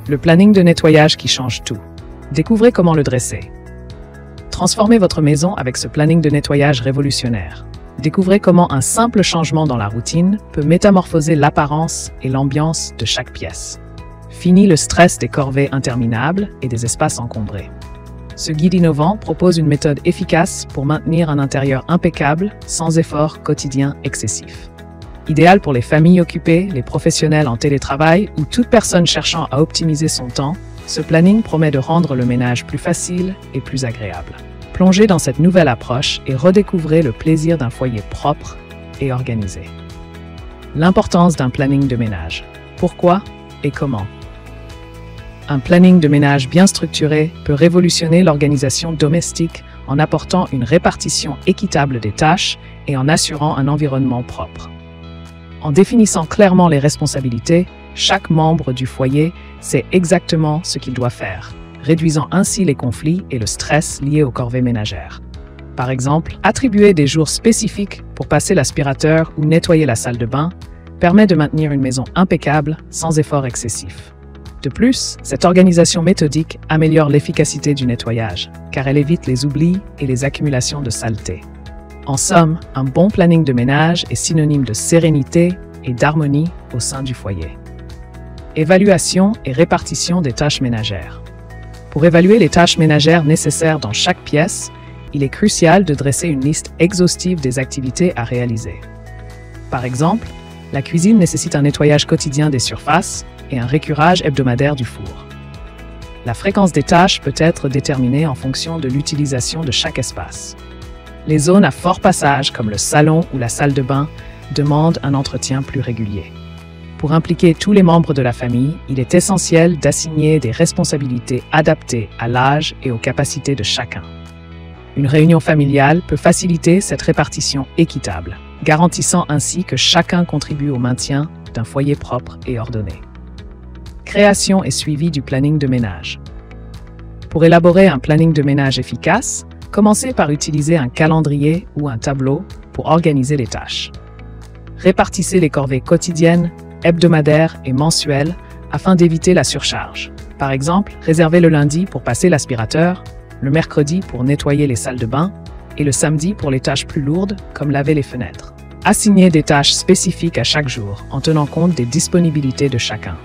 Le planning de nettoyage qui change tout. Découvrez comment le dresser. Transformez votre maison avec ce planning de nettoyage révolutionnaire. Découvrez comment un simple changement dans la routine peut métamorphoser l'apparence et l'ambiance de chaque pièce. Fini le stress des corvées interminables et des espaces encombrés. Ce guide innovant propose une méthode efficace pour maintenir un intérieur impeccable sans effort quotidien excessif. Idéal pour les familles occupées, les professionnels en télétravail ou toute personne cherchant à optimiser son temps, ce planning promet de rendre le ménage plus facile et plus agréable. Plongez dans cette nouvelle approche et redécouvrez le plaisir d'un foyer propre et organisé. L'importance d'un planning de ménage. Pourquoi et comment? Un planning de ménage bien structuré peut révolutionner l'organisation domestique en apportant une répartition équitable des tâches et en assurant un environnement propre. En définissant clairement les responsabilités, chaque membre du foyer sait exactement ce qu'il doit faire, réduisant ainsi les conflits et le stress liés aux corvées ménagères. Par exemple, attribuer des jours spécifiques pour passer l'aspirateur ou nettoyer la salle de bain permet de maintenir une maison impeccable sans effort excessif. De plus, cette organisation méthodique améliore l'efficacité du nettoyage, car elle évite les oublis et les accumulations de saleté. En somme, un bon planning de ménage est synonyme de sérénité et d'harmonie au sein du foyer. Évaluation et répartition des tâches ménagères. Pour évaluer les tâches ménagères nécessaires dans chaque pièce, il est crucial de dresser une liste exhaustive des activités à réaliser. Par exemple, la cuisine nécessite un nettoyage quotidien des surfaces et un récurage hebdomadaire du four. La fréquence des tâches peut être déterminée en fonction de l'utilisation de chaque espace. Les zones à fort passage, comme le salon ou la salle de bain, demandent un entretien plus régulier. Pour impliquer tous les membres de la famille, il est essentiel d'assigner des responsabilités adaptées à l'âge et aux capacités de chacun. Une réunion familiale peut faciliter cette répartition équitable, garantissant ainsi que chacun contribue au maintien d'un foyer propre et ordonné. Création et suivi du planning de ménage. Pour élaborer un planning de ménage efficace, commencez par utiliser un calendrier ou un tableau pour organiser les tâches. Répartissez les corvées quotidiennes, hebdomadaires et mensuelles afin d'éviter la surcharge. Par exemple, réservez le lundi pour passer l'aspirateur, le mercredi pour nettoyer les salles de bain et le samedi pour les tâches plus lourdes comme laver les fenêtres. Assignez des tâches spécifiques à chaque jour en tenant compte des disponibilités de chacun.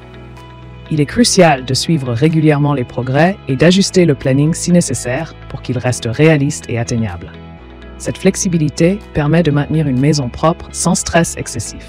Il est crucial de suivre régulièrement les progrès et d'ajuster le planning si nécessaire pour qu'il reste réaliste et atteignable. Cette flexibilité permet de maintenir une maison propre sans stress excessif.